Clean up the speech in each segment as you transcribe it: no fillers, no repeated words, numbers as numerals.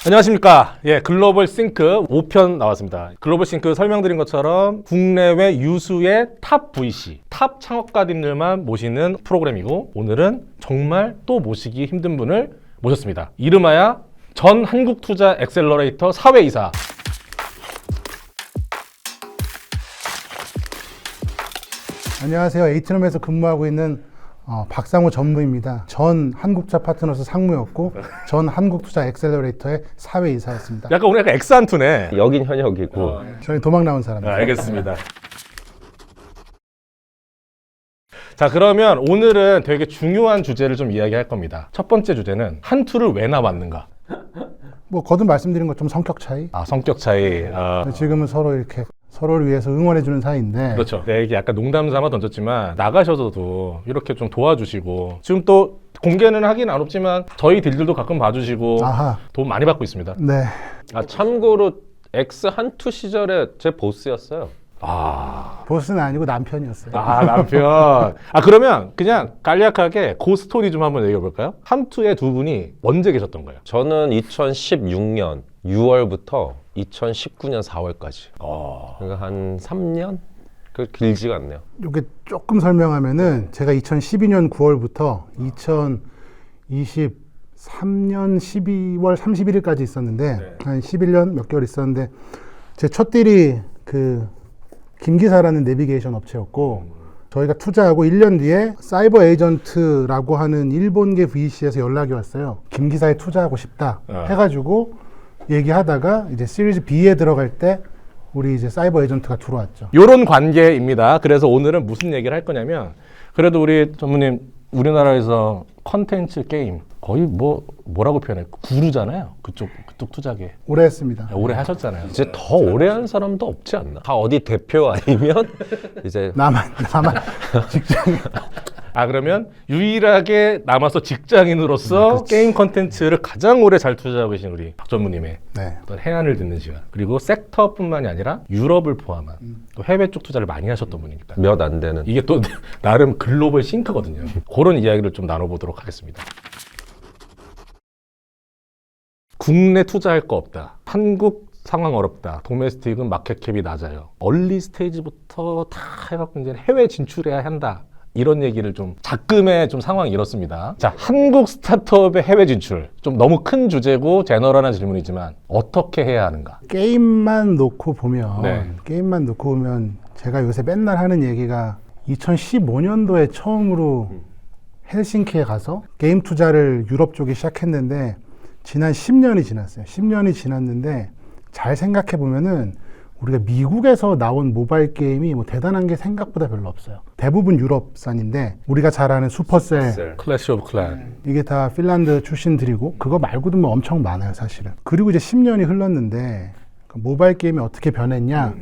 안녕하십니까. 예, 글로벌 싱크 5편 나왔습니다. 글로벌 싱크 설명드린 것처럼 국내외 유수의 탑 VC, 탑 창업가님들만 모시는 프로그램이고, 오늘은 정말 또 모시기 힘든 분을 모셨습니다. 이름하여 전 한국투자 엑셀러레이터 사회이사. 안녕하세요. 에이트넘에서 근무하고 있는 박상호 전무입니다. 전 한국투자 파트너스 상무였고 전 한국투자 엑셀러레이터의 사회이사였습니다. 약간 오늘 약간 엑스한투네. 여긴 현역이고 저희 도망 나온 사람입니다. 알겠습니다. 자, 그러면 오늘은 되게 중요한 주제를 좀 이야기할 겁니다. 첫 번째 주제는 한투를 왜 나왔는가? 뭐 거듭 말씀드린 것좀 성격 차이. 성격 차이. 지금은 서로 이렇게 서로를 위해서 응원해주는 사이인데. 그렇죠. 네, 이게 약간 농담 삼아 던졌지만 나가셔서도 이렇게 좀 도와주시고, 지금 또 공개는 하긴 안 없지만 저희 딜들도 가끔 봐주시고 아하. 도움 많이 받고 있습니다. 네. 참고로 X 한투 시절에 제 보스였어요. 보스는 아니고 남편이었어요. 남편. 그러면 그냥 간략하게 그 스토리 좀 한번 얘기해볼까요? 한투의 두 분이 언제 계셨던 거예요? 저는 2016년 6월부터 2019년 4월까지. 그러니까 한 3년? 그 길지가 않네요. 이렇게 조금 설명하면은 제가 2012년 9월부터 2023년 12월 31일까지 있었는데 한 11년 몇 개월 있었는데 제 첫 딜이 그 김기사라는 내비게이션 업체였고 저희가 투자하고 1년 뒤에 사이버 에이전트라고 하는 일본계 VC에서 연락이 왔어요. 김기사에 투자하고 싶다 해가지고 얘기하다가 이제 시리즈 B에 들어갈 때 우리 이제 사이버 에이전트가 들어왔죠. 요런 관계입니다. 그래서 오늘은 무슨 얘기를 할 거냐면, 그래도 우리 전무님 우리나라에서 컨텐츠 게임 거의 뭐라고 표현해요? 구루잖아요. 그쪽 투자계. 오래 했습니다. 오래 하셨잖아요. 이제 더 오래 한 사람도 없지 않나? 다 어디 대표 아니면 이제 나만 직장. 그러면 유일하게 남아서 직장인으로서 게임 컨텐츠를 가장 오래 잘 투자하고 계신 우리 박 전무님의 네. 어떤 해안을 듣는 시간, 그리고 섹터뿐만이 아니라 유럽을 포함한 또 해외 쪽 투자를 많이 하셨던 분이니까 몇 안 되는. 이게 또 나름 글로벌 싱크거든요. 그런 이야기를 좀 나눠보도록 하겠습니다. 국내 투자할 거 없다. 한국 상황 어렵다. 도메스틱은 마켓캡이 낮아요. 얼리 스테이지부터 다 해갖고 이제 해외 진출해야 한다. 이런 얘기를 좀 작금의 좀 상황이 이렇습니다. 자, 한국 스타트업의 해외 진출. 좀 너무 큰 주제고 제너럴한 질문이지만 어떻게 해야 하는가? 게임만 놓고 보면 네. 제가 요새 맨날 하는 얘기가 2015년도에 처음으로 헬싱키에 가서 게임 투자를 유럽 쪽에 시작했는데 지난 10년이 지났어요. 10년이 지났는데 잘 생각해 보면은 우리가 미국에서 나온 모바일 게임이 뭐 대단한 게 생각보다 별로 없어요. 대부분 유럽산인데 우리가 잘 아는 슈퍼셀, 클래시 오브 클랜. 이게 다 핀란드 출신들이고 그거 말고도 뭐 엄청 많아요, 사실은. 그리고 이제 10년이 흘렀는데 모바일 게임이 어떻게 변했냐?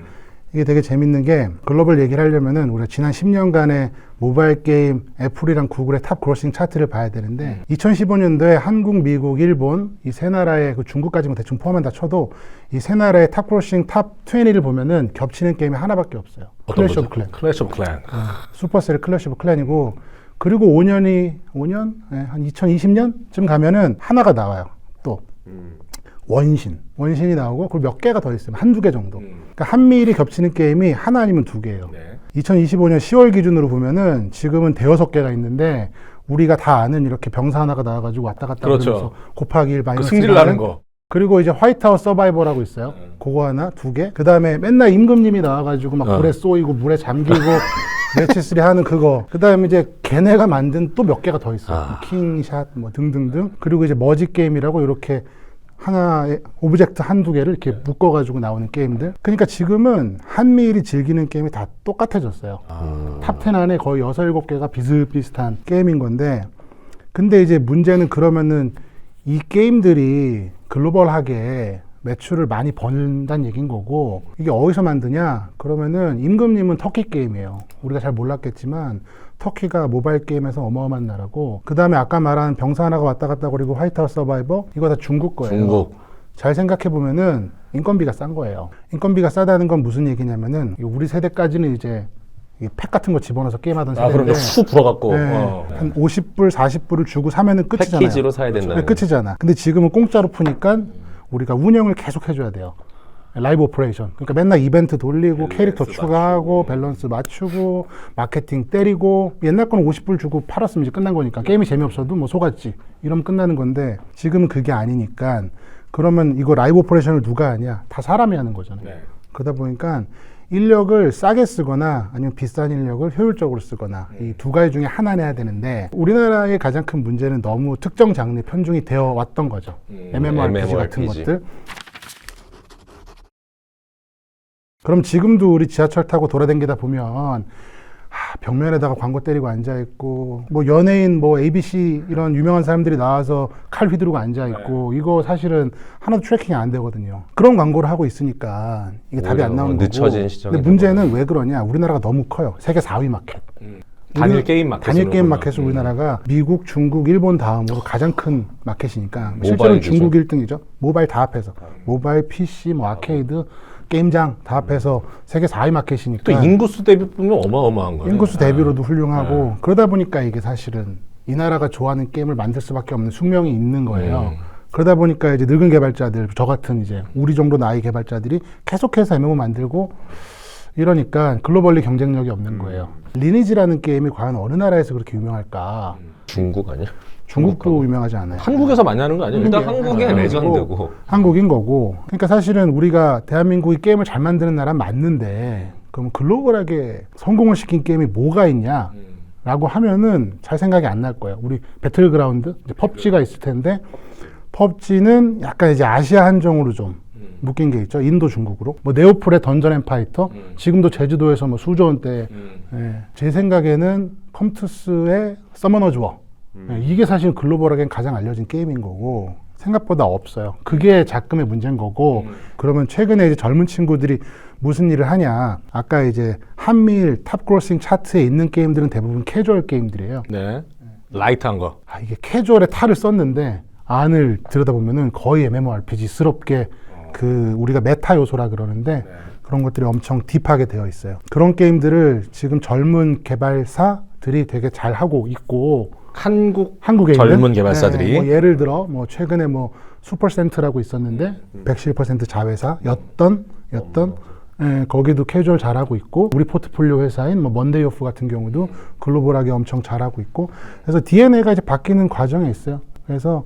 이게 되게 재밌는 게 글로벌 얘기를 하려면은 우리가 지난 10년간의 모바일 게임 애플이랑 구글의 탑 그로싱 차트를 봐야 되는데 2015년도에 한국, 미국, 일본 이 세 나라의 그 중국까지 뭐 대충 포함한다 쳐도 이 세 나라의 탑 그로싱 탑 20를 보면은 겹치는 게임이 하나밖에 없어요. 클래시 오브 클랜. 클래시 오브 클랜. 슈퍼셀 클래시 오브 클랜이고, 그리고 5년? 네, 한 2020년쯤 가면은 하나가 나와요. 또 원신이 나오고 그리고 몇 개가 더 있어요. 한두 개 정도. 그러니까 한미일이 겹치는 게임이 하나 아니면 두 개예요. 네. 2025년 10월 기준으로 보면은 지금은 대여섯 개가 있는데 우리가 다 아는 이렇게 병사 하나가 나와가지고 왔다 갔다 그렇죠. 하면서 곱하기 1 그 마이너스 승질 나는 거. 그리고 이제 화이트하우스 서바이벌하고 있어요. 그거 하나, 두 개. 그 다음에 맨날 임금님이 나와가지고 막 불에 쏘이고 물에 잠기고 매치3 하는 그거. 그 다음에 이제 걔네가 만든 또 몇 개가 더 있어요. 킹샷 뭐 등등등. 그리고 이제 머지 게임이라고 이렇게 하나의 오브젝트 한두 개를 이렇게 묶어가지고 나오는 게임들. 그러니까 지금은 한미일이 즐기는 게임이 다 똑같아졌어요. 탑 10 안에 거의 6, 7개가 비슷비슷한 게임인 건데, 근데 이제 문제는 그러면은 이 게임들이 글로벌하게 매출을 많이 번다는 얘기인 거고, 이게 어디서 만드냐? 그러면은 임금님은 터키 게임이에요. 우리가 잘 몰랐겠지만 터키가 모바일 게임에서 어마어마한 나라고, 그 다음에 아까 말한 병사 하나가 왔다 갔다 그리고 화이트하우스 서바이버, 이거 다 중국 거예요. 중국. 잘 생각해 보면은 인건비가 싼 거예요. 인건비가 싸다는 건 무슨 얘기냐면은 우리 세대까지는 이제 팩 같은 거 집어넣어서 게임하던 세대인데, 그러니까 후 불어갖고. 네, 한 50불, 40불을 주고 사면은 끝이잖아요. 패키지로 사야 된다는 네, 끝이잖아. 근데 지금은 공짜로 푸니까 우리가 운영을 계속 해줘야 돼요. 라이브 오퍼레이션. 그러니까 맨날 이벤트 돌리고 캐릭터 추가하고 밸런스 맞추고 마케팅 때리고 옛날 거는 50불 주고 팔았으면 이제 끝난 거니까 게임이 재미없어도 뭐 속았지 이러면 끝나는 건데 지금은 그게 아니니까 그러면 이거 라이브 오퍼레이션을 누가 하냐? 다 사람이 하는 거잖아요. 네. 그러다 보니까 인력을 싸게 쓰거나 아니면 비싼 인력을 효율적으로 쓰거나 이 두 가지 중에 하나 내야 되는데 우리나라의 가장 큰 문제는 너무 특정 장르에 편중이 되어 왔던 거죠. MMORPG 같은 것들. 그럼 지금도 우리 지하철 타고 돌아다니다 보면 벽면에다가 광고 때리고 앉아있고 뭐 연예인 뭐 ABC 이런 유명한 사람들이 나와서 칼 휘두르고 앉아있고 이거 사실은 하나도 트래킹이 안 되거든요. 그런 광고를 하고 있으니까 이게 답이 안 나오는 거고. 늦춰진 시장이 근데 문제는 왜 그러냐? 우리나라가 너무 커요. 세계 4위 마켓. 단일 게임 마켓. 단일 게임 마켓은 우리나라가 미국, 중국, 일본 다음으로 가장 큰 마켓이니까 실제로는 중국 1등이죠. 모바일 다 합해서. 모바일, PC, 뭐 아케이드, 게임장 다 합해서 세계 4위 마켓이니까 또 인구수 대비 보면 어마어마한 거예요. 인구수 대비로도 훌륭하고 그러다 보니까 이게 사실은 이 나라가 좋아하는 게임을 만들 수밖에 없는 숙명이 있는 거예요. 그러다 보니까 이제 늙은 개발자들, 저 같은 이제 우리 정도 나이 개발자들이 계속해서 MMO 만들고 이러니까 글로벌리 경쟁력이 없는 거예요. 리니지라는 게임이 과연 어느 나라에서 그렇게 유명할까? 중국 아니야? 중국도 유명하지 않아요. 한국에서 많이 하는 거 아니에요? 일단 한국의 레전드고. 한국인 거고. 그러니까 사실은 우리가 대한민국이 게임을 잘 만드는 나라는 맞는데 그럼 글로벌하게 성공을 시킨 게임이 뭐가 있냐? 라고 하면은 잘 생각이 안 날 거예요. 우리 배틀그라운드, 이제 펍지가 있을 텐데 펍지는 약간 이제 아시아 한정으로 좀 묶인 게 있죠. 인도, 중국으로. 뭐 네오폴의 던전 앤 파이터, 지금도 제주도에서 뭐 수조 원대. 제 생각에는 컴투스의 서머너즈 워. 이게 사실 글로벌하게 가장 알려진 게임인 거고 생각보다 없어요. 그게 작금의 문제인 거고 그러면 최근에 이제 젊은 친구들이 무슨 일을 하냐? 아까 이제 한미일 탑 그로싱 차트에 있는 게임들은 대부분 캐주얼 게임들이에요. 네. 라이트한 거. 이게 캐주얼에 탈을 썼는데 안을 들여다보면은 거의 MMORPG스럽게 그 우리가 메타 요소라 그러는데 그런 것들이 엄청 딥하게 되어 있어요. 그런 게임들을 지금 젊은 개발사들이 되게 잘 하고 있고 한국에 젊은 있는 개발사들이 뭐 예를 들어 뭐 최근에 뭐 슈퍼센트라고 있었는데 111% 자회사였던 거기도 캐주얼 잘하고 있고 우리 포트폴리오 회사인 뭐 먼데이 오프 같은 경우도 글로벌하게 엄청 잘하고 있고 그래서 DNA가 이제 바뀌는 과정에 있어요. 그래서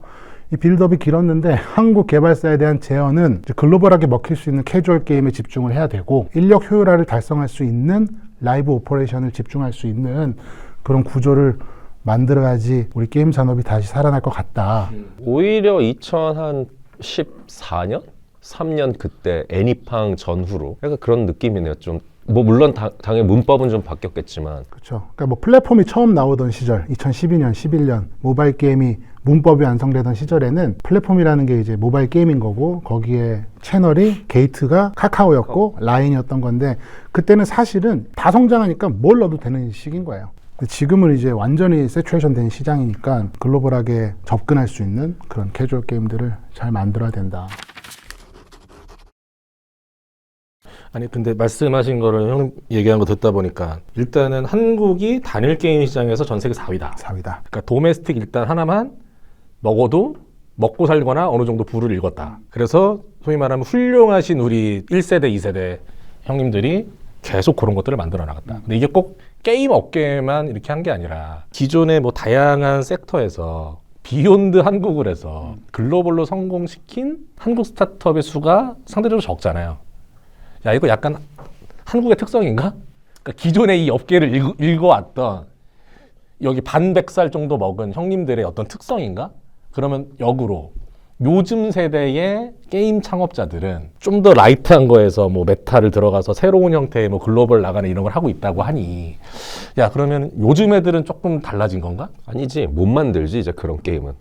이 빌드업이 길었는데 한국 개발사에 대한 제어는 이제 글로벌하게 먹힐 수 있는 캐주얼 게임에 집중을 해야 되고 인력 효율화를 달성할 수 있는 라이브 오퍼레이션을 집중할 수 있는 그런 구조를 만들어야지 우리 게임 산업이 다시 살아날 것 같다. 오히려 2014년? 3년 그때 애니팡 전후로 약간 그런 느낌이네요. 좀 뭐 물론 당연히 문법은 좀 바뀌었겠지만 그렇죠. 그러니까 뭐 플랫폼이 처음 나오던 시절 2012년, 11년 모바일 게임이 문법이 완성되던 시절에는 플랫폼이라는 게 이제 모바일 게임인 거고 거기에 채널이 게이트가 카카오였고 라인이었던 건데 그때는 사실은 다 성장하니까 뭘 넣어도 되는 시기인 거예요. 지금은 이제 완전히 세츄레이션 된 시장이니까 글로벌하게 접근할 수 있는 그런 캐주얼 게임들을 잘 만들어야 된다. 아니 근데 말씀하신 거를 형님 얘기한 거 듣다 보니까 일단은 한국이 단일 게임 시장에서 전 세계 4위다. 4위다. 그러니까 도메스틱 일단 하나만 먹어도 먹고 살거나 어느 정도 부를 읽었다. 그래서 소위 말하면 훌륭하신 우리 1세대, 2세대 형님들이 계속 그런 것들을 만들어 나갔다. 근데 이게 꼭 게임 업계만 이렇게 한 게 아니라 기존의 뭐 다양한 섹터에서 비욘드 한국을 해서 글로벌로 성공시킨 한국 스타트업의 수가 상대적으로 적잖아요. 야, 이거 약간 한국의 특성인가? 그러니까 기존의 이 업계를 읽어왔던 여기 반 100살 정도 먹은 형님들의 어떤 특성인가? 그러면 역으로 요즘 세대의 게임 창업자들은 좀 더 라이트한 거에서 뭐 메타를 들어가서 새로운 형태의 뭐 글로벌 나가는 이런 걸 하고 있다고 하니 야, 그러면 요즘 애들은 조금 달라진 건가? 아니지 못 만들지 이제 그런 게임은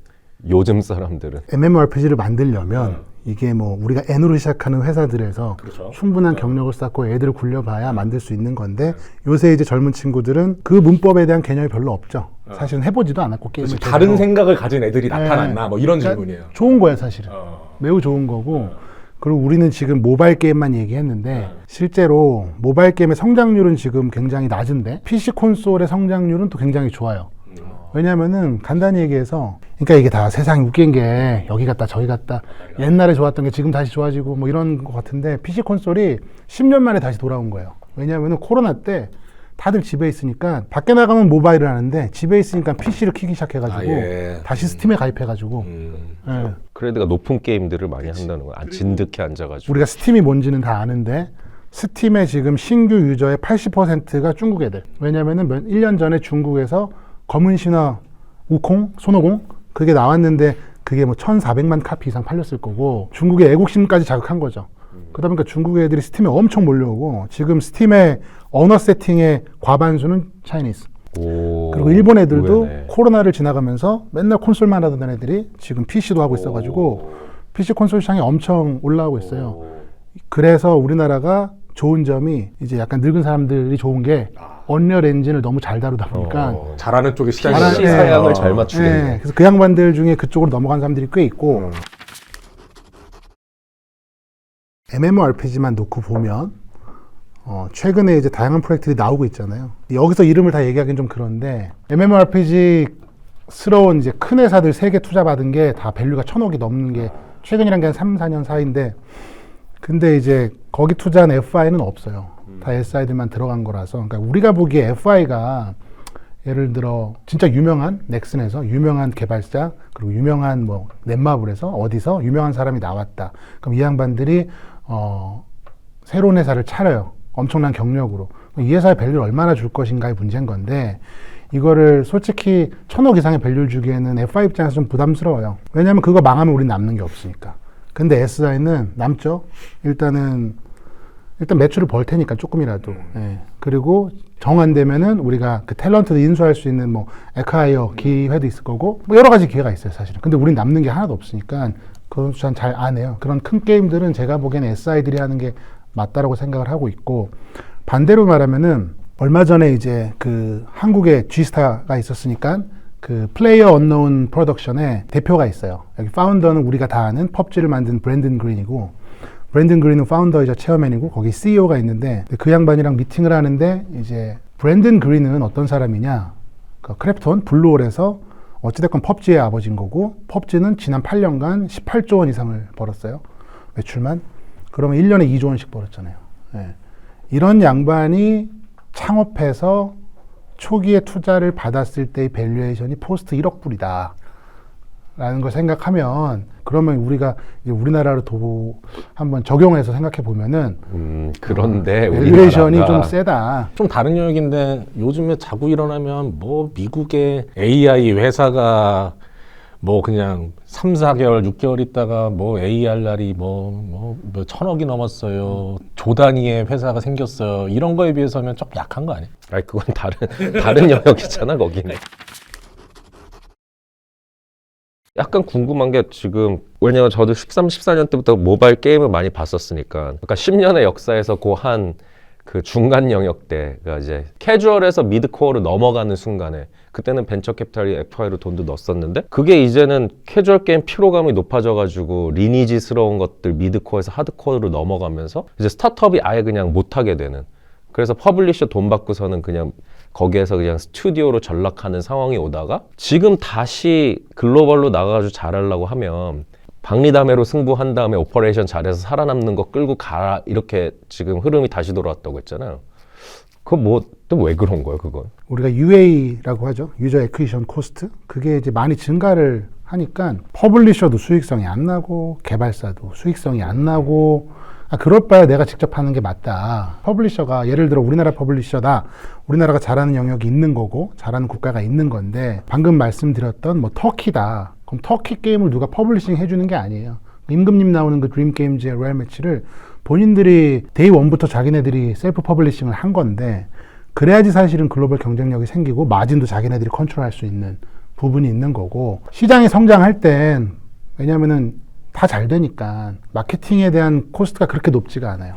요즘 사람들은 MMORPG를 만들려면 이게 뭐 우리가 N으로 시작하는 회사들에서 그렇죠. 충분한 경력을 쌓고 애들을 굴려봐야 만들 수 있는 건데 요새 이제 젊은 친구들은 그 문법에 대한 개념이 별로 없죠. 사실은 해보지도 않았고 게임을 그렇지, 다른 제대로. 생각을 가진 애들이 나타났나 뭐 이런 그러니까 질문이에요. 좋은 거야 사실은. 매우 좋은 거고 그리고 우리는 지금 모바일 게임만 얘기했는데 실제로 모바일 게임의 성장률은 지금 굉장히 낮은데 PC 콘솔의 성장률은 또 굉장히 좋아요. 왜냐하면은 간단히 얘기해서 그러니까 이게 다 세상이 웃긴 게 여기 갔다 저기 갔다 옛날에 좋았던 게 지금 다시 좋아지고 뭐 이런 것 같은데 PC 콘솔이 10년 만에 다시 돌아온 거예요. 왜냐하면 코로나 때 다들 집에 있으니까 밖에 나가면 모바일을 하는데 집에 있으니까 PC를 키기 시작해가지고 다시 스팀에 가입해가지고 예. 그래드가 높은 게임들을 많이 한다는 거야. 진득해 앉아가지고. 우리가 스팀이 뭔지는 다 아는데 스팀의 지금 신규 유저의 80%가 중국 애들. 왜냐면은 1년 전에 중국에서 검은 신화 우콩, 손오공 그게 나왔는데 그게 뭐 1,400만 카피 이상 팔렸을 거고 중국의 애국심까지 자극한 거죠. 그러다 보니까 중국 애들이 스팀에 엄청 몰려오고 지금 스팀의 언어 세팅의 과반수는 차이니스. 오, 그리고 일본 애들도 의외네. 코로나를 지나가면서 맨날 콘솔만 하던 애들이 지금 PC도 하고 있어가지고 PC 콘솔 시장이 엄청 올라오고 있어요. 그래서 우리나라가 좋은 점이 이제 약간 늙은 사람들이 좋은 게 언리얼 엔진을 너무 잘 다루다 보니까 잘하는 쪽에 시장이 PC 잘하는- 사양을 잘 맞추겠네. 네, 그래서 그 양반들 중에 그쪽으로 넘어간 사람들이 꽤 있고 MMORPG만 놓고 보면 최근에 이제 다양한 프로젝트들이 나오고 있잖아요. 여기서 이름을 다 얘기하기는 좀 그런데 MMORPG스러운 이제 큰 회사들 3개 투자받은 게 다 밸류가 1,000억이 넘는 게 최근이란 게 한 3, 4년 사이인데 근데 이제 거기 투자한 FI는 없어요. 다 SI들만 들어간 거라서 그러니까 우리가 보기에 FI가 예를 들어 진짜 유명한 넥슨에서 유명한 개발자 그리고 유명한 뭐 넷마블에서 어디서 유명한 사람이 나왔다. 그럼 이 양반들이 새로운 회사를 차려요. 엄청난 경력으로. 이 회사의 밸류를 얼마나 줄 것인가의 문제인 건데 이거를 솔직히 1,000억 이상의 밸류를 주기에는 FI 입장에서 좀 부담스러워요. 왜냐하면 그거 망하면 우린 남는 게 없으니까. 근데 SI는 남죠. 일단 매출을 벌 테니까 조금이라도. 예. 그리고 정 안 되면은 우리가 그 탤런트도 인수할 수 있는 뭐 에카이어 기회도 있을 거고 뭐 여러 가지 기회가 있어요 사실은. 근데 우린 남는 게 하나도 없으니까 그런 전 잘 안 해요. 그런 큰 게임들은 제가 보기에는 SI들이 하는 게 맞다라고 생각을 하고 있고 반대로 말하면은 얼마 전에 이제 그 한국에 G스타가 있었으니까 그 플레이어 언노운 프로덕션의 대표가 있어요. 여기 파운더는 우리가 다 아는 펍지를 만든 브랜든 그린이고 브랜든 그린은 파운더이자 체어맨이고 거기 CEO가 있는데 그 양반이랑 미팅을 하는데 이제 브랜든 그린은 어떤 사람이냐 그 크래프톤 블루홀에서 어찌됐건 펍지의 아버지인 거고 펍지는 지난 8년간 18조 원 이상을 벌었어요. 매출만. 그러면 1년에 2조 원씩 벌었잖아요. 예. 이런 양반이 창업해서 초기에 투자를 받았을 때의 밸류에이션이 포스트 1억 불이다. 라는 걸 생각하면 그러면 우리가 이제 우리나라로 한번 적용해서 생각해 보면은 그런데 밸류에이션이 우리나라가 좀 세다. 좀 다른 영역인데 요즘에 자고 일어나면 뭐 미국의 AI 회사가 뭐 그냥 3, 4개월, 6개월 있다가 뭐 AR 날이 뭐 1,000억이 넘었어요. 조 단위의 회사가 생겼어요. 이런 거에 비해서는 좀 약한 거 아니에요? 아니 그건 다른 영역이잖아 거기는. 약간 궁금한 게 지금 왜냐면 저도 13, 14년 때부터 모바일 게임을 많이 봤었으니까 그러니까 10년의 역사에서 그 중간 영역대가 이제 캐주얼에서 미드코어로 넘어가는 순간에 그때는 벤처 캐피탈이 FI로 돈도 넣었었는데 그게 이제는 캐주얼 게임 피로감이 높아져가지고 리니지스러운 것들 미드코어에서 하드코어로 넘어가면서 이제 스타트업이 아예 그냥 못하게 되는 그래서 퍼블리셔 돈 받고서는 그냥 거기에서 그냥 스튜디오로 전락하는 상황이 오다가 지금 다시 글로벌로 나가가지고 잘하려고 하면 박리담회로 승부한 다음에 오퍼레이션 잘해서 살아남는 거 끌고 가라 이렇게 지금 흐름이 다시 돌아왔다고 했잖아요. 그거 뭐 또 왜 그런 거예요 그건? 우리가 UA라고 하죠. 유저 애퀴지션 코스트. 그게 이제 많이 증가를 하니까 퍼블리셔도 수익성이 안 나고 개발사도 수익성이 안 나고 그럴 바에 내가 직접 하는 게 맞다. 퍼블리셔가 예를 들어 우리나라 퍼블리셔다. 우리나라가 잘하는 영역이 있는 거고 잘하는 국가가 있는 건데 방금 말씀드렸던 뭐 터키다. 그럼 터키 게임을 누가 퍼블리싱 해주는 게 아니에요. 임금님 나오는 그 드림 게임즈의 로얄 매치를 본인들이 데이 원부터 자기네들이 셀프 퍼블리싱을 한 건데 그래야지 사실은 글로벌 경쟁력이 생기고 마진도 자기네들이 컨트롤할 수 있는 부분이 있는 거고 시장이 성장할 땐 왜냐면은 다 잘 되니까 마케팅에 대한 코스트가 그렇게 높지가 않아요.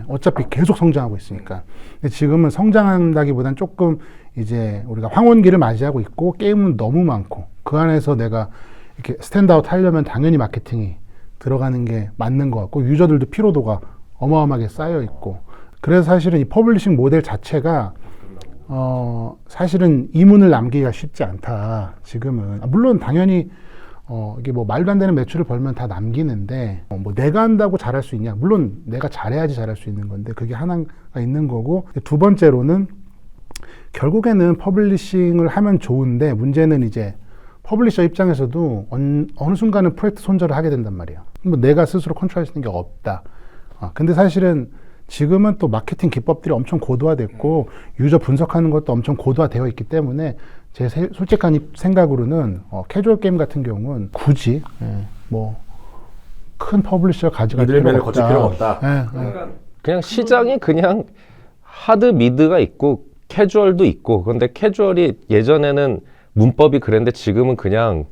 어차피 계속 성장하고 있으니까. 근데 지금은 성장한다기보단 조금 이제 우리가 황혼기를 맞이하고 있고 게임은 너무 많고 그 안에서 내가 이렇게 스탠드아웃 하려면 당연히 마케팅이 들어가는 게 맞는 것 같고 유저들도 피로도가 어마어마하게 쌓여 있고 그래서 사실은 이 퍼블리싱 모델 자체가 사실은 이문을 남기기가 쉽지 않다. 지금은 물론 당연히 이게 뭐 말도 안 되는 매출을 벌면 다 남기는데 뭐 내가 한다고 잘할 수 있냐? 물론 내가 잘해야지 잘할 수 있는 건데 그게 하나가 있는 거고 두 번째로는 결국에는 퍼블리싱을 하면 좋은데 문제는 이제 퍼블리셔 입장에서도 어느 순간은 프로젝트 손절을 하게 된단 말이에요. 뭐 내가 스스로 컨트롤할 수 있는 게 없다. 근데 사실은 지금은 또 마케팅 기법들이 엄청 고도화됐고 유저 분석하는 것도 엄청 고도화되어 있기 때문에 제 솔직한 생각으로는 캐주얼 게임 같은 경우는 굳이 뭐 큰 퍼블리셔 가져갈 필요가 거칠 없다. 필요가 없다. 그냥 시장이 그냥 하드 미드가 있고 캐주얼도 있고 근데 캐주얼이 예전에는 문법이 그랬는데 지금은 그냥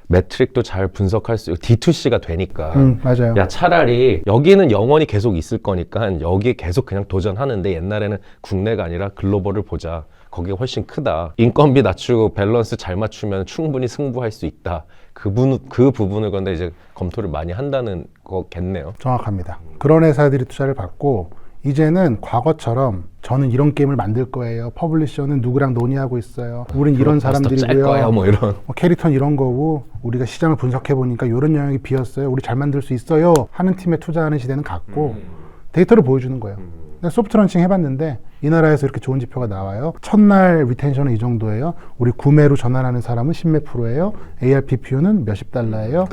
매트릭도 잘 분석할 수 있고 D2C가 되니까 맞아요. 야 차라리 여기는 영원히 계속 있을 거니까 여기에 계속 그냥 도전하는데 옛날에는 국내가 아니라 글로벌을 보자 거기가 훨씬 크다 인건비 낮추고 밸런스 잘 맞추면 충분히 승부할 수 있다 그 부분을 근데 이제 검토를 많이 한다는 거겠네요. 정확합니다. 그런 회사들이 투자를 받고 이제는 과거처럼 저는 이런 게임을 만들 거예요. 퍼블리셔는 누구랑 논의하고 있어요. 우린 이런 짤 사람들이고요. 거야 뭐 이런. 캐릭터는 이런 거고 우리가 시장을 분석해 보니까 이런 영역이 비었어요. 우리 잘 만들 수 있어요. 하는 팀에 투자하는 시대는 갔고 데이터를 보여주는 거예요. 소프트 런칭 해봤는데 이 나라에서 이렇게 좋은 지표가 나와요. 첫날 리텐션은 이 정도예요. 우리 구매로 전환하는 사람은 10몇 프로예요. ARPPU는 몇십 달러예요.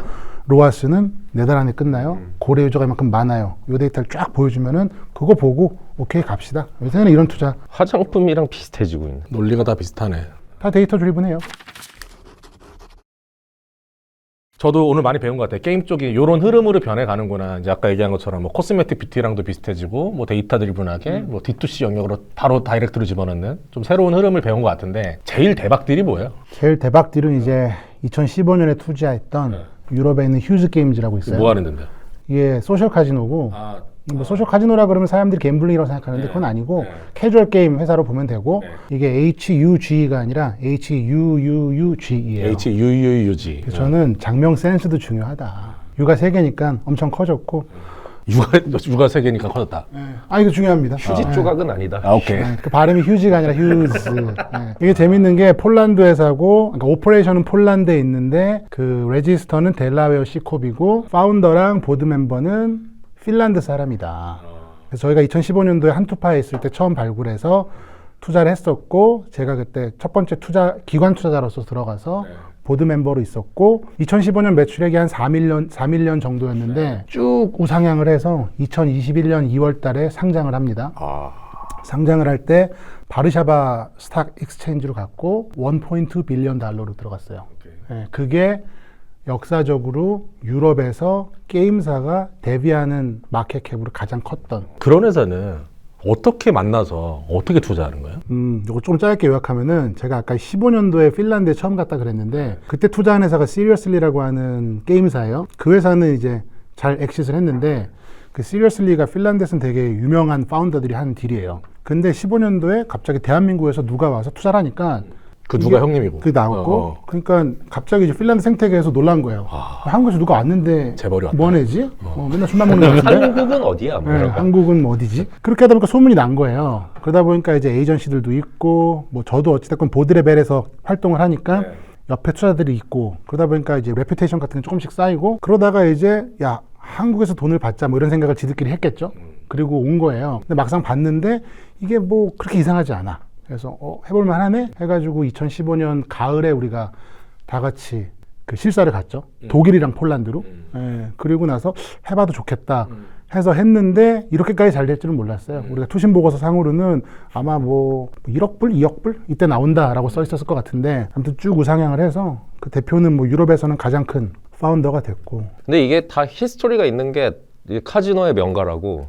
로아스는 4달 안에 끝나요. 고래 유저가 이만큼 많아요. 이 데이터를 쫙 보여주면은 그거 보고 오케이 갑시다. 요새는 이런 투자 화장품이랑 비슷해지고 있네. 논리가 다 비슷하네. 다 데이터 드리븐해요. 저도 오늘 많이 배운 것 같아요. 게임 쪽이 이런 흐름으로 변해가는구나. 이제 아까 얘기한 것처럼 뭐 코스메틱 뷰티랑도 비슷해지고 뭐 데이터 드리븐하게 뭐 D2C 영역으로 바로 다이렉트로 집어넣는 좀 새로운 흐름을 배운 것 같은데 제일 대박들이 뭐예요? 제일 대박들은 이제 2015년에 투자했던 유럽에 있는 휴즈 게임즈라고 있어요. 뭐 하는 데인데? 이게 소셜 카지노고 뭐 소셜 카지노라 그러면 사람들이 갬블링이라고 생각하는데 그건 아니고 캐주얼 게임 회사로 보면 되고 이게 HUG가 아니라 HUUUG예요. HUUUG. 그래서 저는 장명 센스도 중요하다. 유가 3개니까 엄청 커졌고 육아 세계니까 커졌다. 이거 중요합니다. 휴지 조각은 아니다. 오케이. 그 발음이 휴지가 아니라 휴즈. 이게 재밌는 게 폴란드 회사고, 그러니까 오퍼레이션은 폴란드에 있는데 그 레지스터는 델라웨어 C컵이고 파운더랑 보드 멤버는 핀란드 사람이다. 그래서 저희가 2015년도에 한투파에 있을 때 처음 발굴해서 투자를 했었고, 제가 그때 첫 번째 기관 투자자로서 들어가서 보드 멤버로 있었고 2015년 매출액이 한 4밀리언 정도였는데 쭉 우상향을 해서 2021년 2월 달에 상장을 합니다. 상장을 할 때 바르샤바 스탁 익스체인지로 갔고 1.2 빌리언 달러로 들어갔어요. 그게 역사적으로 유럽에서 게임사가 데뷔하는 마켓캡으로 가장 컸던. 그런 회사는 어떻게 만나서 어떻게 투자하는 거예요? 이거 좀 짧게 요약하면은 제가 아까 15년도에 핀란드에 처음 갔다 그랬는데 그때 투자한 회사가 시리어슬리라고 하는 게임사예요. 그 회사는 이제 잘 엑싯을 했는데 그 시리어슬리가 핀란드에서는 되게 유명한 파운더들이 한 딜이에요. 근데 15년도에 갑자기 대한민국에서 누가 와서 투자를 하니까 그 누가 형님이고. 그게 나왔고 그러니까 갑자기 이제 핀란드 생태계에서 놀란 거예요. 한국에서 누가 왔는데 재벌이 왔다. 뭐 내지? 맨날 술만 먹는 것 같은데? 한국은 어디야? 뭐 네, 이런 거. 한국은 뭐 어디지? 그렇게 하다 보니까 소문이 난 거예요. 그러다 보니까 이제 에이전시들도 있고, 뭐 저도 어찌됐건 보드레벨에서 활동을 하니까 옆에 투자들이 있고, 그러다 보니까 이제 레퓨테이션 같은 게 조금씩 쌓이고, 그러다가 이제 야, 한국에서 돈을 받자 뭐 이런 생각을 지들끼리 했겠죠. 그리고 온 거예요. 근데 막상 봤는데 이게 뭐 그렇게 이상하지 않아. 그래서 해볼만 하네? 해가지고 2015년 가을에 우리가 다 같이 그 실사를 갔죠. 독일이랑 폴란드로. 그리고 나서 해봐도 좋겠다 해서 했는데 이렇게까지 잘 될 줄은 몰랐어요. 우리가 투신 보고서 상으로는 아마 뭐 1억 불, 2억 불 이때 나온다라고 써 있었을 것 같은데 아무튼 쭉 우상향을 해서 그 대표는 뭐 유럽에서는 가장 큰 파운더가 됐고. 근데 이게 다 히스토리가 있는 게 이 카지노의 명가라고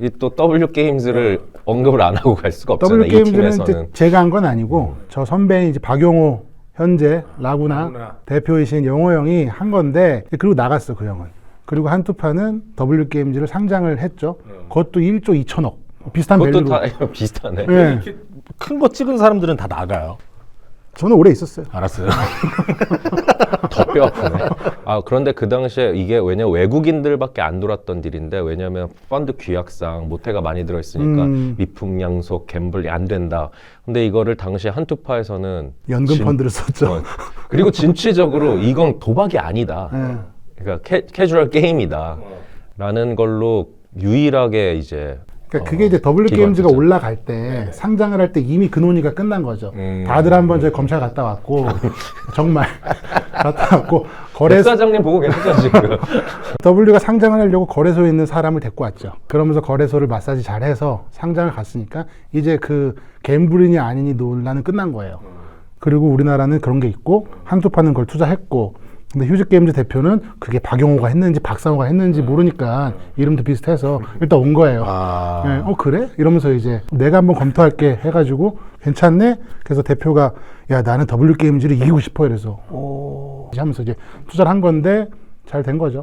이 또 W 게임즈를 언급을 안 하고 갈 수가 없잖아요. W 이 게임즈는 팀에서는. 제가 한 건 아니고 저 선배인 이제 박용호 현재 라구나 대표이신 영호 형이 한 건데 그리고 나갔어 그 형은. 그리고 한투파는 W 게임즈를 상장을 했죠. 그것도 1조 2천억 비슷한 그것도 밸류로. 다 비슷하네. 네. 큰 거 찍은 사람들은 다 나가요. 저는 오래 있었어요. 알았어요. 더 뼈 아프네. 아 그런데 그 당시에 이게 왜냐 외국인들밖에 안 돌았던 딜인데 왜냐면 펀드 규약상 모태가 많이 들어있으니까 미풍양속 갬블이 안 된다. 근데 이거를 당시 한투파에서는 연금 펀드를 썼죠. 그리고 진취적으로 이건 도박이 아니다. 네. 그러니까 캐주얼 게임이다. 라는 걸로 유일하게 이제 그러니까 그게 이제 더블유 게임즈가 기관이죠. 올라갈 때 상장을 할 때 이미 그 논의가 끝난 거죠. 다들 한번 저희 검찰 갔다 왔고 정말 갔다 왔고 거래소 사장님 보고 계시죠 지금? W가 상장을 하려고 거래소에 있는 사람을 데리고 왔죠. 그러면서 거래소를 마사지 잘해서 상장을 갔으니까 이제 그 갬블이니 아니니 논란은 끝난 거예요. 그리고 우리나라는 그런 게 있고 한투파는 그걸 투자했고 근데 휴즈게임즈 대표는 그게 박용호가 했는지 박상호가 했는지 모르니까 이름도 비슷해서 일단 온 거예요. 네, 그래? 이러면서 이제 내가 한번 검토할게 해가지고 괜찮네? 그래서 대표가 야 나는 W게임즈를 이기고 싶어 이래서 오 하면서 이제 투자를 한 건데 잘 된 거죠.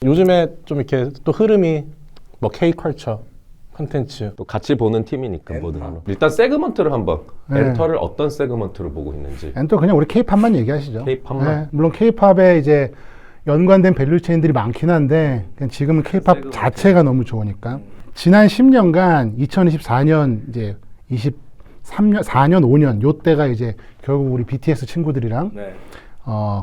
요즘에 좀 이렇게 또 흐름이 뭐 K컬처 컨텐츠 또 같이 보는 팀이니까 뭐든 일단 세그먼트를 한번 네. 엔터를 어떤 세그먼트를 보고 있는지 또 그냥 우리 K-팝만 얘기하시죠. K-팝만? 네, 물론 K-팝에 이제 연관된 밸류 체인들이 많긴 한데 그냥 지금은 K-팝 자체가 너무 좋으니까 지난 10년간 2024년 이제 23년 4년 5년 요때가 이제 결국 우리 BTS 친구들이랑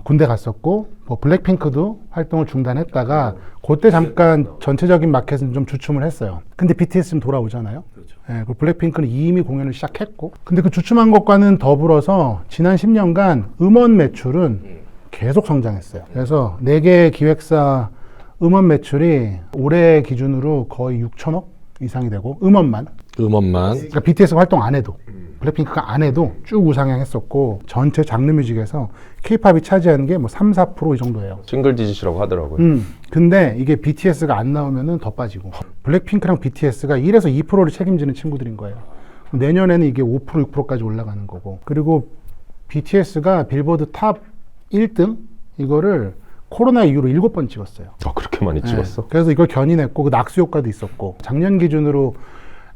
군대 갔었고 뭐 블랙핑크도 활동을 중단했다가 그때 잠깐 전체적인 마켓은 좀 주춤을 했어요. 근데 BTS 좀 돌아오잖아요. 예, 그 블랙핑크는 이미 공연을 시작했고 근데 그 주춤한 것과는 더불어서 지난 10년간 음원 매출은 계속 성장했어요. 그래서 4개 기획사 음원 매출이 올해 기준으로 거의 6천억 이상이 되고 음원만 그러니까 BTS 활동 안 해도 블랙핑크가 안 해도 쭉 우상향했었고 전체 장르 뮤직에서 K-팝이 차지하는 게 뭐 3, 4%이 정도예요. 싱글 디짓이라고 하더라고요. 근데 이게 BTS가 안 나오면은 더 빠지고 블랙핑크랑 BTS가 1에서 2%를 책임지는 친구들인 거예요. 내년에는 이게 5%, 6%까지 올라가는 거고 그리고 BTS가 빌보드 탑 1등 이거를 코로나 이후로 7번 찍었어요. 그렇게 많이 찍었어? 네, 그래서 이걸 견인했고 그 낙수 효과도 있었고 작년 기준으로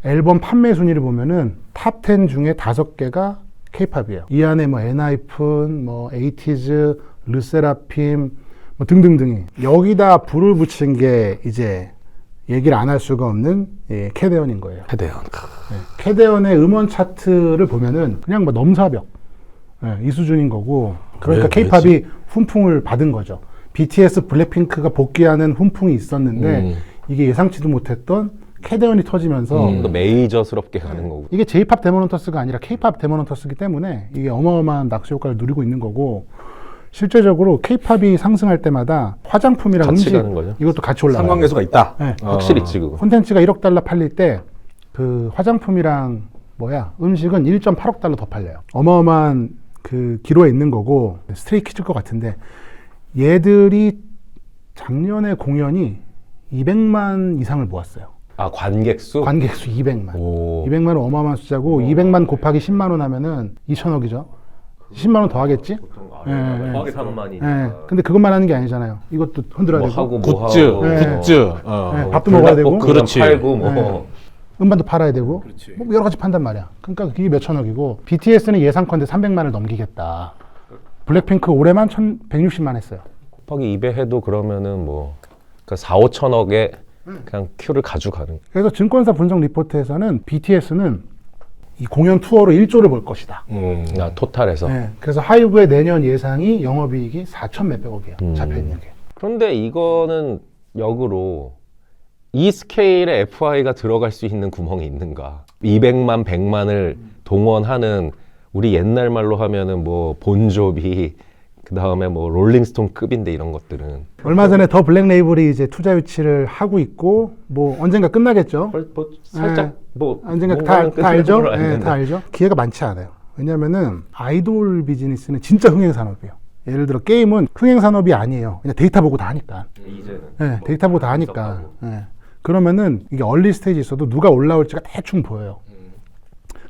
앨범 판매 순위를 보면은 탑 10 중에 5개가 K-팝이에요. 이 안에 뭐 엔하이픈, 뭐 에이티즈, 르세라핌 뭐 등등등이 여기다 불을 붙인 게 이제 얘기를 안 할 수가 없는 캐데언인 거예요. 해대요. 캐데언의 음원 차트를 보면은 그냥 뭐 넘사벽 이 수준인 거고 그러니까 K-팝이 훈풍을 받은 거죠. BTS, 블랙핑크가 복귀하는 훈풍이 있었는데 이게 예상치도 못했던 캐데언이 터지면서 또 메이저스럽게 가는 거고. 이게 J-팝 데모넌터스가 아니라 K-팝 데모넌터스기 때문에 이게 어마어마한 낙수 효과를 누리고 있는 거고 실제적으로 K-팝이 상승할 때마다 화장품이랑 같이 음식 가는 거죠? 이것도 같이 올라가요. 상관계수가 있다. 네. 확실히 있지 그거. 콘텐츠가 1억 달러 팔릴 때 그 화장품이랑 음식은 1.8억 달러 더 팔려요. 어마어마한 그 기로에 있는 거고 스트레이키즈일 것 같은데 얘들이 작년에 공연이 200만 이상을 모았어요. 관객 수? 관객 수 200만. 오. 200만은 어마어마한 숫자고 200만 곱하기 10만 원 하면은 2천억이죠. 10만 원 더 하겠지? 예. 3만이니까. 근데 그것만 하는 게 아니잖아요. 이것도 흔들어야 되고. 하고 굿즈, 하고. 네. 굿즈. 밥도 먹어야 되고. 그렇지. 팔고 뭐. 음반도 팔아야 되고. 뭐 여러 가지 판단 말이야. 그러니까 그게 몇 천억이고 BTS는 예상컨대 300만을 넘기겠다. 블랙핑크 올해만 160만 했어요. 곱하기 200 해도 그러면은 뭐 그러니까 4, 5천억에 그냥 큐를 가져가는. 그래서 증권사 분석 리포트에서는 BTS는 이 공연 투어로 1조를 벌 것이다. 토탈에서. 네, 그래서 하이브의 내년 예상이 영업이익이 4천 몇백억이에요. 잡혀있는 게. 그런데 이거는 역으로 이 스케일의 FI가 들어갈 수 있는 구멍이 있는가? 200만, 100만을 동원하는 우리 옛날 말로 하면은 뭐 본조비 그 다음에 뭐 롤링스톤급인데 이런 것들은 얼마 전에 더 블랙 레이블이 이제 투자 유치를 하고 있고 뭐 언젠가 끝나겠죠. 뭐 살짝 뭐 언젠가 뭔가는 다 알죠. 끝날 걸 네, 알겠는데. 다 알죠. 기회가 많지 않아요. 왜냐하면은 아이돌 비즈니스는 진짜 흥행 산업이에요. 예를 들어 게임은 흥행 산업이 아니에요. 그냥 데이터 보고 다 하니까. 이제는 네, 데이터 보고 다 하니까. 네. 그러면은 이게 얼리 스테이지 있어도 누가 올라올지가 대충 보여요.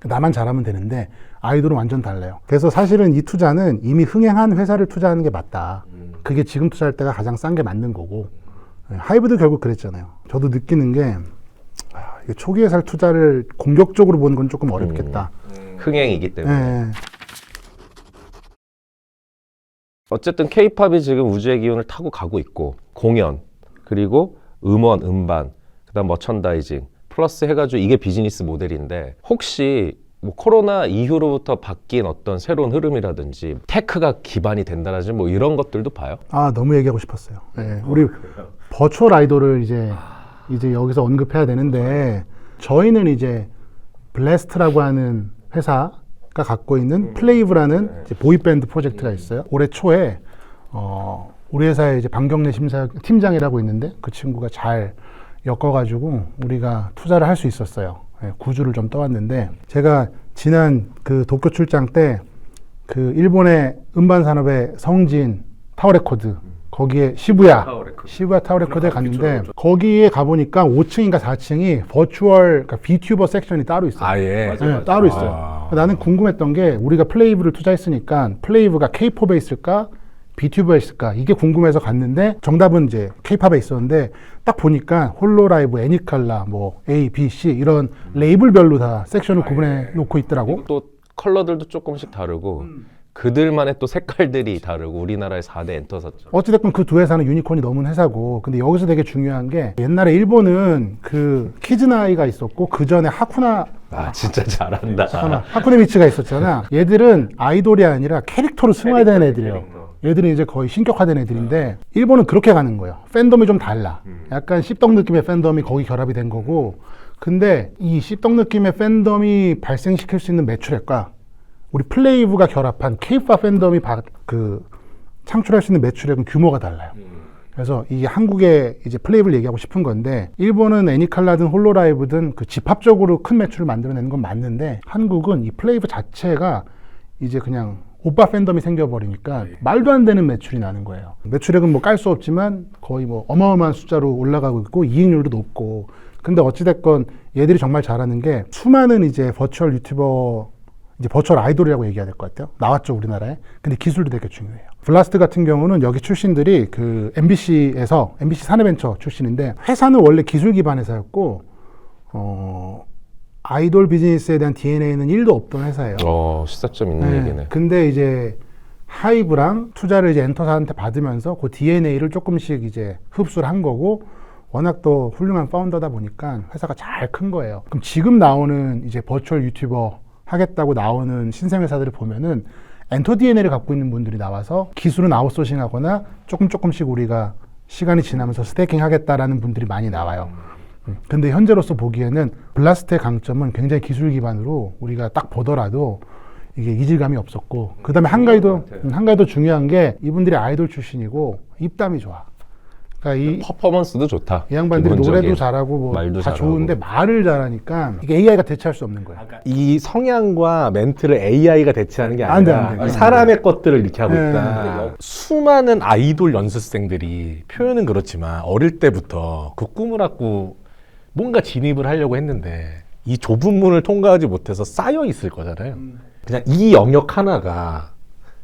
나만 잘하면 되는데 아이돌은 완전 달라요. 그래서 사실은 이 투자는 이미 흥행한 회사를 투자하는 게 맞다. 그게 지금 투자할 때가 가장 싼 게 맞는 거고. 네, 하이브도 결국 그랬잖아요. 저도 느끼는 게 이게 초기에 살 투자를 공격적으로 보는 건 조금 어렵겠다. 흥행이기 때문에. 네. 어쨌든 K-팝이 지금 우주의 기운을 타고 가고 있고 공연 그리고 음원, 음반, 그다음 머천다이징 플러스 해가지고 이게 비즈니스 모델인데 혹시 뭐 코로나 이후로부터 바뀐 어떤 새로운 흐름이라든지 테크가 기반이 된다든지 뭐 이런 것들도 봐요? 아, 너무 얘기하고 싶었어요. 네, 우리 버추얼 아이돌을 이제 여기서 언급해야 되는데 저희는 이제 블래스트라고 하는 회사가 갖고 있는 플레이브라는 이제 보이밴드 프로젝트가 있어요. 올해 초에 우리 회사에 이제 방경래 팀장이라고 있는데 그 친구가 잘 엮어가지고 우리가 투자를 할 수 있었어요. 네, 구주를 좀 떠왔는데 제가 지난 그 도쿄 출장 때 그 일본의 음반 산업의 성지인 타워레코드 거기에 시부야 타워레코드에 갔는데 거기에 가보니까 5층인가 4층이 버추얼 그러니까 VTuber 섹션이 따로 있어요. 아예. 네, 따로 있어요. 나는 궁금했던 게 우리가 플레이브를 투자했으니까 플레이브가 K-팝에 있을까? VTuber에 있을까? 이게 궁금해서 갔는데 정답은 이제 K-팝에 있었는데 딱 보니까 홀로라이브, 애니칼라, 뭐 A, B, C 이런 레이블별로 다 섹션을 구분해 놓고 있더라고. 또 컬러들도 조금씩 다르고 그들만의 또 색깔들이 다르고 우리나라의 4대 엔터사죠. 어찌됐건 그 두 회사는 유니콘이 넘은 회사고 근데 여기서 되게 중요한 게 옛날에 일본은 그 키즈나이가 있었고 그 전에 하쿠나 아 진짜 잘한다. 하쿠네미츠가 있었잖아. 얘들은 아이돌이 아니라 캐릭터로 승화된 애들이에요. 얘들은 이제 거의 신격화된 애들인데 일본은 그렇게 가는 거예요. 팬덤이 좀 달라. 약간 씹덕 느낌의 팬덤이 거기 결합이 된 거고 근데 이 씹덕 느낌의 팬덤이 발생시킬 수 있는 매출액과 우리 플레이브가 결합한 K-팝 팬덤이 창출할 수 있는 매출액은 규모가 달라요. 그래서 이게 한국의 이제 플레이브를 얘기하고 싶은 건데 일본은 애니칼라든 홀로라이브든 그 집합적으로 큰 매출을 만들어내는 건 맞는데 한국은 이 플레이브 자체가 이제 그냥 오빠 팬덤이 생겨버리니까 말도 안 되는 매출이 나는 거예요. 매출액은 뭐 깔 수 없지만 거의 뭐 어마어마한 숫자로 올라가고 있고 이익률도 높고 근데 어찌됐건 얘들이 정말 잘하는 게 수많은 이제 버추얼 유튜버 이제 버추얼 아이돌이라고 얘기해야 될 것 같아요. 나왔죠, 우리나라에. 근데 기술도 되게 중요해요. 블라스트 같은 경우는 여기 출신들이 그 MBC에서 MBC 사내벤처 출신인데 회사는 원래 기술 기반 회사였고 아이돌 비즈니스에 대한 DNA는 1도 없던 회사예요. 시사점 있는 얘기네. 근데 이제 하이브랑 투자를 이제 엔터사한테 받으면서 그 DNA를 조금씩 이제 흡수를 한 거고 워낙 또 훌륭한 파운더다 보니까 회사가 잘 큰 거예요. 그럼 지금 나오는 이제 버추얼 유튜버 하겠다고 나오는 신생 회사들을 보면은 엔터 DNA를 갖고 있는 분들이 나와서 기술은 아웃소싱 하거나 조금씩 우리가 시간이 지나면서 스테이킹 하겠다라는 분들이 많이 나와요. 근데 현재로서 보기에는 블라스트의 강점은 굉장히 기술 기반으로 우리가 딱 보더라도 이게 이질감이 없었고 그 다음에 한 가지 더 중요한 게 이분들이 아이돌 출신이고 입담이 좋아. 그러니까 이 퍼포먼스도 좋다. 이 양반들이 노래도 잘하고 뭐 말도 다 잘하고. 좋은데 말을 잘하니까 이게 AI가 대체할 수 없는 거야. 이 성향과 멘트를 AI가 대체하는 게 안 돼, 아니라 안 돼. 사람의 것들을 이렇게 하고 네. 있다. 수많은 아이돌 연습생들이 표현은 그렇지만 어릴 때부터 그 꿈을 갖고 뭔가 진입을 하려고 했는데 이 좁은 문을 통과하지 못해서 쌓여 있을 거잖아요. 그냥 이 영역 하나가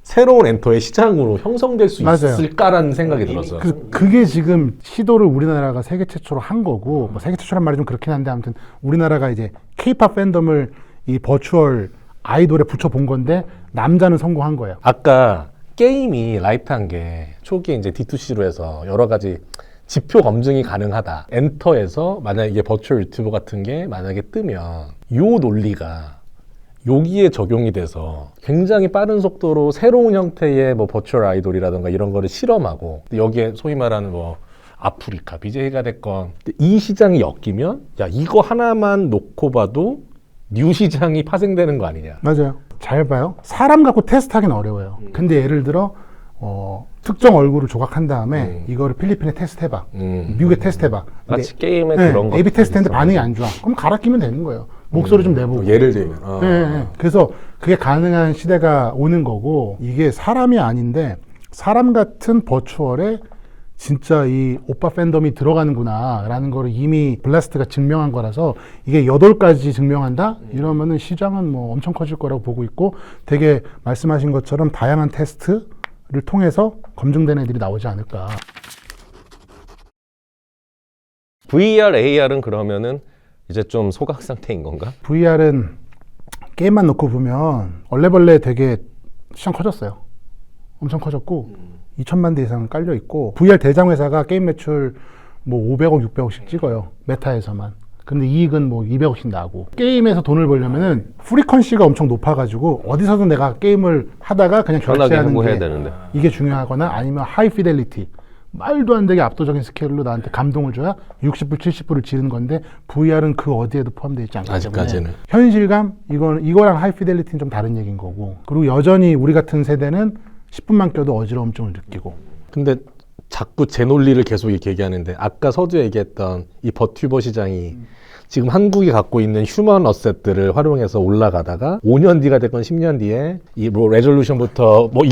새로운 엔터의 시장으로 형성될 수 맞아요. 있을까라는 생각이 들었어요. 그게 지금 시도를 우리나라가 세계 최초로 한 거고 뭐 세계 최초란 말이 좀 그렇긴 한데 아무튼 우리나라가 이제 K-팝 팬덤을 이 버추얼 아이돌에 붙여본 건데 남자는 성공한 거예요. 아까 게임이 라이트한 게 초기에 이제 D2C로 해서 여러 가지 지표 검증이 가능하다. 엔터에서 만약에 이게 버추얼 유튜버 같은 게 만약에 뜨면 요 논리가 여기에 적용이 돼서 굉장히 빠른 속도로 새로운 형태의 뭐 버추얼 아이돌이라든가 이런 거를 실험하고 여기에 소위 말하는 뭐 아프리카, BJ가 됐건 이 시장이 엮이면 야 이거 하나만 놓고 봐도 뉴 시장이 파생되는 거 아니냐. 맞아요. 잘 봐요. 사람 갖고 테스트하기는 어려워요. 근데 예를 들어 특정 얼굴을 조각한 다음에 이거를 필리핀에 테스트해봐. 미국에 테스트해봐. 마치 게임에 네, 그런 거 A/B 테스트했는데 반응이 안 좋아. 그럼 갈아 끼면 되는 거예요. 목소리 좀 내보고. 예를 들면 네. 그래서 그게 가능한 시대가 오는 거고 이게 사람이 아닌데 사람 같은 버추얼에 진짜 이 오빠 팬덤이 들어가는구나 라는 거를 이미 블라스트가 증명한 거라서 이게 8가지 증명한다? 이러면은 시장은 뭐 엄청 커질 거라고 보고 있고 되게 말씀하신 것처럼 다양한 테스트를 통해서 검증된 애들이 나오지 않을까. VR, AR은 그러면은 이제 좀 소각 상태인 건가? VR은 게임만 놓고 보면 얼레벌레 되게 시장 커졌어요. 엄청 커졌고 2천만 대 이상 깔려 있고 VR 대장 회사가 게임 매출 뭐 500억, 600억씩 찍어요. 메타에서만. 근데 이익은 뭐 200억씩 나고 게임에서 돈을 벌려면은 프리퀀시가 엄청 높아가지고 어디서든 내가 게임을 하다가 그냥 편하게 결제하는 하고 게 해야 되는데. 이게 중요하거나 아니면 하이 피델리티 말도 안 되게 압도적인 스케일로 나한테 감동을 줘야 60불, 70불을 지르는 건데 VR은 그 어디에도 포함되어 있지 않기 때문에 아직까지는. 현실감 이거랑 하이 피델리티는 좀 다른 얘기인 거고 그리고 여전히 우리 같은 세대는 10분만 껴도 어지러움증을 느끼고 근데 자꾸 제 논리를 계속 이렇게 얘기하는데 아까 서두 얘기했던 이 버튜버 시장이 지금 한국이 갖고 있는 휴먼 어셋들을 활용해서 올라가다가 5년 뒤가 됐건 10년 뒤에 이 뭐 레졸루션부터 뭐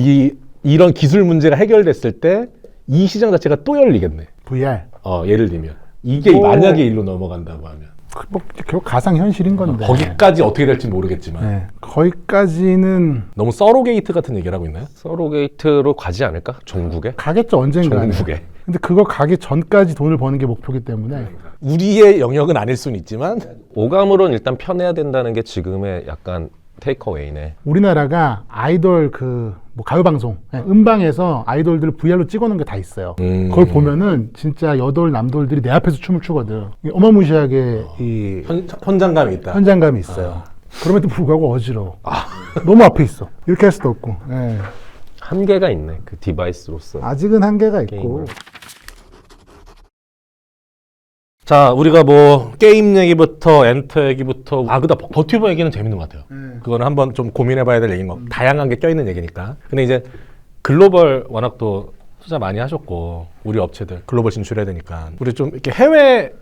이런 기술 문제가 해결됐을 때 이 시장 자체가 또 열리겠네. VR 예를 들면 이게 뭐- 만약에 일로 넘어간다고 하면 뭐 결국 가상 현실인 건데 거기까지 어떻게 될지 모르겠지만 네, 거기까지는 너무 서로게이트 같은 얘기를 하고 있나요? 서로게이트로 가지 않을까? 종국에? 가겠죠 언젠가. 종국에. 근데 그거 가기 전까지 돈을 버는 게 목표기 때문에 우리의 영역은 아닐 수는 있지만 오감으로는 일단 편해야 된다는 게 지금의 약간 테이크어웨이네. 우리나라가 아이돌 뭐 가요방송 음방에서 아이돌들을 VR로 찍어놓은 게 다 있어요. 그걸 보면은 진짜 여돌 남돌들이 내 앞에서 춤을 추거든. 어마무시하게 이 현장감이 있다. 현장감이 있어요. 그럼에도 불구하고 어지러워. 너무 앞에 있어. 이렇게 할 수도 없고. 예. 한계가 있네. 그 디바이스로서. 아직은 한계가 있고. 게임을. 자, 우리가 뭐 게임 얘기부터 엔터 얘기부터 그다 버튜버 얘기는 재밌는 것 같아요. 그거는 한번 좀 고민해봐야 될 얘기인 거. 다양한 게 껴있는 얘기니까. 근데 이제 글로벌 워낙 또 투자 많이 하셨고 우리 업체들 글로벌 진출해야 되니까 우리 좀 이렇게 해외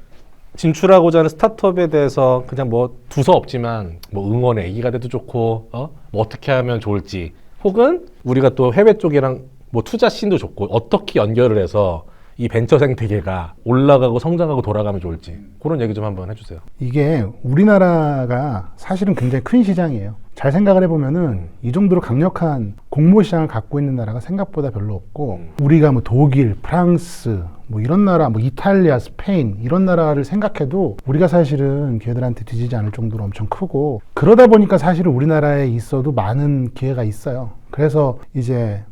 진출하고자 하는 스타트업에 대해서 그냥 뭐 두서 없지만 뭐 응원의 얘기가 돼도 좋고 뭐 어떻게 하면 좋을지 혹은 우리가 또 해외 쪽이랑 뭐 투자 씬도 좋고 어떻게 연결을 해서 이 벤처 생태계가 올라가고 성장하고 돌아가면 좋을지 그런 얘기 좀 한번 해주세요. 이게 우리나라가 사실은 굉장히 큰 시장이에요. 잘 생각을 해보면은 이 정도로 강력한 공모 시장을 갖고 있는 나라가 생각보다 별로 없고 우리가 뭐 독일, 프랑스 뭐 이런 나라, 뭐 이탈리아, 스페인 이런 나라를 생각해도 우리가 사실은 걔들한테 뒤지지 않을 정도로 엄청 크고 그러다 보니까 사실은 우리나라에 있어도 많은 기회가 있어요. 그래서 이제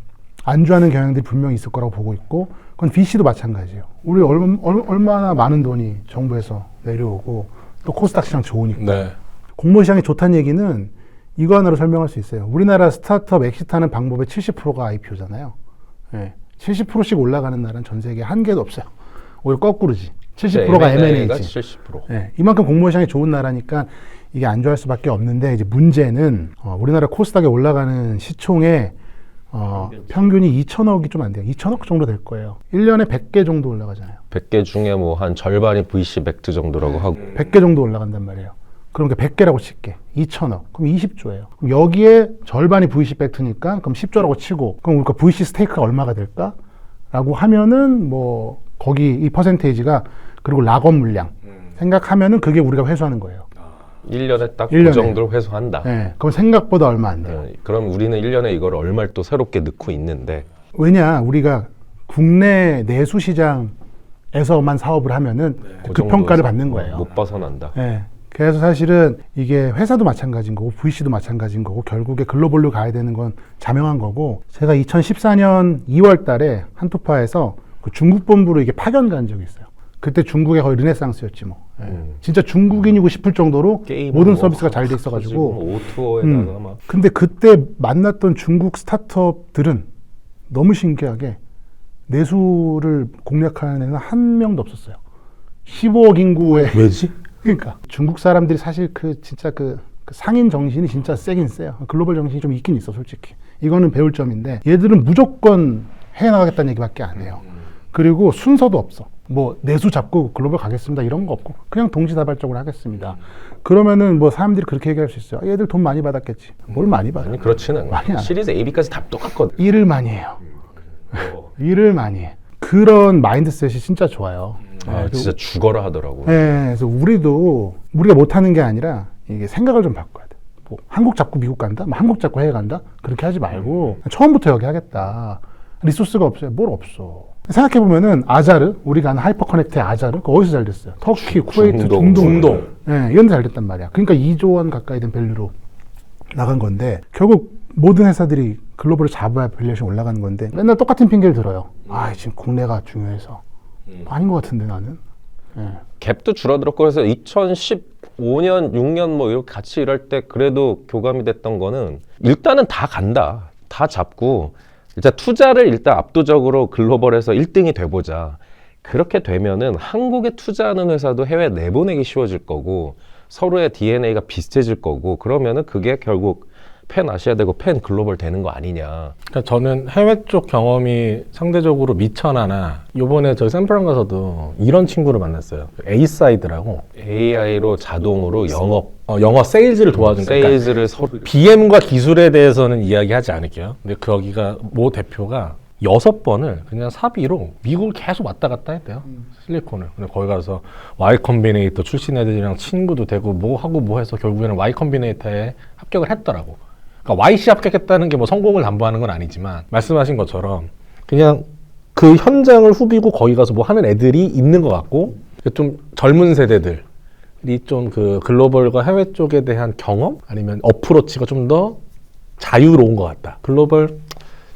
안주하는 경향들이 분명히 있을 거라고 보고 있고 그건 VC도 마찬가지예요. 우리 얼마나 많은 돈이 정부에서 내려오고 또 코스닥 시장 좋으니까. 네. 공모 시장이 좋다는 얘기는 이거 하나로 설명할 수 있어요. 우리나라 스타트업 엑시트하는 방법의 70%가 IPO잖아요. 네. 70%씩 올라가는 나라는 전 세계에 한 개도 없어요. 오히려 거꾸로지. 70%가 M&A지. 70%. 네. 이만큼 공모 시장이 좋은 나라니까 이게 안 좋아할 수밖에 없는데 이제 문제는 우리나라 코스닥에 올라가는 시총의 평균이 2천억이 좀 안 돼요. 2천억 정도 될 거예요. 1년에 100개 정도 올라가잖아요. 100개 중에 뭐 한 절반이 VC 백트 정도라고 하고 100개 정도 올라간단 말이에요. 그럼 100개라고 칠게. 2천억. 그럼 20조예요. 그럼 여기에 절반이 VC 팩트니까 그럼 10조라고 치고 그럼 우리가 VC 스테이크가 얼마가 될까? 라고 하면은 뭐 거기 이 퍼센테이지가 그리고 락업 물량 생각하면은 그게 우리가 회수하는 거예요. 1년에 딱 그 1년에. 정도를 회수한다. 네. 그럼 생각보다 얼마 안 돼요. 그럼 우리는 1년에 이걸 얼마를 또 새롭게 넣고 있는데 왜냐 우리가 국내 내수 시장에서만 사업을 하면은 그 정도에서 평가를 받는 거예요. 못 벗어난다. 네. 그래서 사실은 이게 회사도 마찬가지인 거고 VC도 마찬가지인 거고 결국에 글로벌로 가야 되는 건 자명한 거고 제가 2014년 2월 달에 한투파에서 그 중국 본부로 이게 파견 간 적이 있어요. 그때 중국에 거의 르네상스였지 뭐. 예. 진짜 중국인이고 싶을 정도로 게임은 모든 뭐 서비스가 잘 돼 있어가지고 오토에다가 막 근데 그때 만났던 중국 스타트업들은 너무 신기하게 내수를 공략하는 애는 한 명도 없었어요. 15억 인구에 왜지? 그러니까 중국 사람들이 사실 진짜 그 상인 정신이 진짜 세긴 세요. 글로벌 정신이 좀 있긴 있어 솔직히. 이거는 배울 점인데 얘들은 무조건 해나가겠다는 얘기밖에 안 해요. 그리고 순서도 없어. 뭐 내수 잡고 글로벌 가겠습니다 이런 거 없고 그냥 동시다발적으로 하겠습니다. 그러면은 뭐 사람들이 그렇게 얘기할 수 있어요. 얘들 돈 많이 받았겠지. 뭘 많이 받아? 아니 그렇지는 많이 않아. 안 시리즈 A, B까지 다 똑같거든. 일을 많이 해요. 일을 많이 해. 그런 마인드셋이 진짜 좋아요. 아, 진짜 죽어라 하더라고. 네, 그래서 우리가 못하는 게 아니라 이게 생각을 좀 바꿔야 돼. 뭐 한국 잡고 미국 간다? 뭐 한국 잡고 해외 간다? 그렇게 하지 말고 처음부터 여기 하겠다. 리소스가 없어요. 뭘 없어. 생각해보면은 아자르, 우리가 아는 하이퍼 커넥트의 아자르, 그거 어디서 잘 됐어요? 터키, 쿠웨이트, 중동. 네, 이런 데 잘 됐단 말이야. 그러니까 2조 원 가까이 된 밸류로 나간 건데 결국 모든 회사들이 글로벌을 잡아야 밸류에이션 올라가는 건데 맨날 똑같은 핑계를 들어요. 아, 지금 국내가 중요해서. 아닌 것 같은데 나는. 예. 갭도 줄어들었고 그래서 2015년, 6년 뭐 이렇게 같이 일할 때 그래도 교감이 됐던 거는 일단은 다 간다. 다 잡고 일단 투자를 일단 압도적으로 글로벌에서 1등이 돼보자. 그렇게 되면은 한국에 투자하는 회사도 해외 내보내기 쉬워질 거고 서로의 DNA가 비슷해질 거고 그러면은 그게 결국 팬 아시아 되고 팬 글로벌 되는 거 아니냐. 그러니까 저는 해외 쪽 경험이 상대적으로 미천하나 요번에 저희 샌프란 가서도 이런 친구를 만났어요. A사이드라고 AI로 자동으로 영업, 영어 세일즈를 도와주는 세일즈를 서로 BM과 기술에 대해서는 이야기하지 않을게요. 근데 거기가 모 대표가 6번을 그냥 사비로 미국을 계속 왔다 갔다 했대요. 실리콘을. 근데 거기 가서 Y 컴비네이터 출신 애들이랑 친구도 되고 뭐 하고 뭐 해서 결국에는 Y 컴비네이터에 합격을 했더라고. 그러니까 YC 합격했다는 게 뭐 성공을 담보하는 건 아니지만 말씀하신 것처럼 그냥 그 현장을 후비고 거기 가서 뭐 하는 애들이 있는 것 같고 좀 젊은 세대들이 좀 그 글로벌과 해외 쪽에 대한 경험 아니면 어프로치가 좀 더 자유로운 것 같다. 글로벌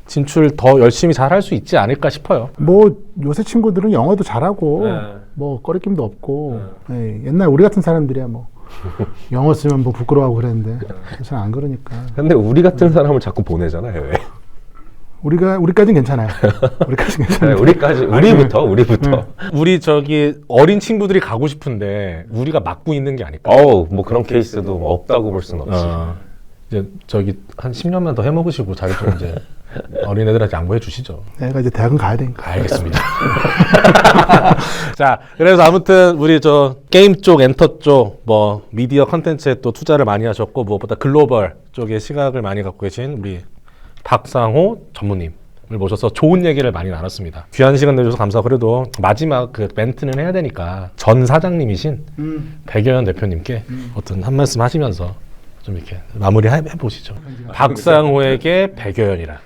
진출 더 열심히 잘 할 수 있지 않을까 싶어요. 뭐 요새 친구들은 영어도 잘하고 네. 뭐 꺼리낌도 없고 예, 옛날 우리 같은 사람들이야 뭐 영어 쓰면 뭐 부끄러워하고 그랬는데 잘 안 그러니까 근데 우리 같은 사람을 자꾸 보내잖아요 해외. 우리까지는 괜찮아요. 우리까지는 네, 괜찮아요. 우리부터. 우리 저기 어린 친구들이 가고 싶은데 우리가 막고 있는 게 아닐까? 뭐 그런 케이스도 뭐 없다고 볼 수는 없지. 이제 저기 한 10년만 더 해먹으시고 자기 좀 이제 어린애들한테 양보해 주시죠. 내가 이제 대학은 가야 되니까. 알겠습니다. 자, 그래서 아무튼 우리 저 게임 쪽, 엔터 쪽, 뭐 미디어 컨텐츠에 또 투자를 많이 하셨고 무엇보다 글로벌 쪽에 시각을 많이 갖고 계신 우리 박상호 전무님을 모셔서 좋은 얘기를 많이 나눴습니다. 귀한 시간 내주셔서 감사하고 그래도 마지막 그 멘트는 해야 되니까 전 사장님이신 백여연 대표님께 어떤 한 말씀 하시면서 좀 이렇게 마무리 해보시죠. 박상호에게 백여연이라.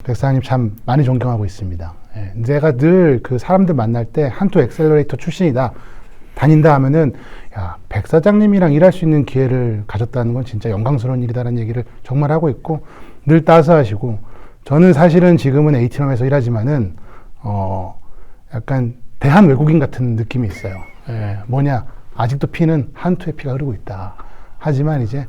백사장님 참 많이 존경하고 있습니다. 예, 제가 늘 그 사람들 만날 때 한토 엑셀러레이터 출신이다 다닌다 하면은 야, 백 사장님이랑 일할 수 있는 기회를 가졌다는 건 진짜 영광스러운 일이다라는 얘기를 정말 하고 있고 늘 따스하시고 저는 사실은 지금은 H팀에서 일하지만은 약간 대한 외국인 같은 느낌이 있어요. 예, 뭐냐 아직도 피는 한토의 피가 흐르고 있다. 하지만 이제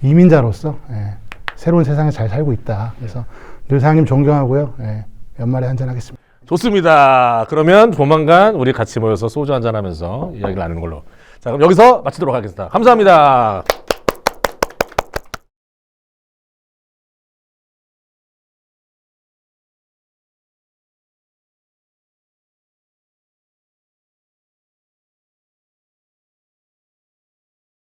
이민자로서 예, 새로운 세상에 잘 살고 있다. 그래서 늘 사장님 존경하고요. 예, 연말에 한잔하겠습니다. 좋습니다. 그러면 조만간 우리 같이 모여서 소주 한잔하면서 이야기를 나누는 걸로. 자, 그럼 여기서 마치도록 하겠습니다. 감사합니다.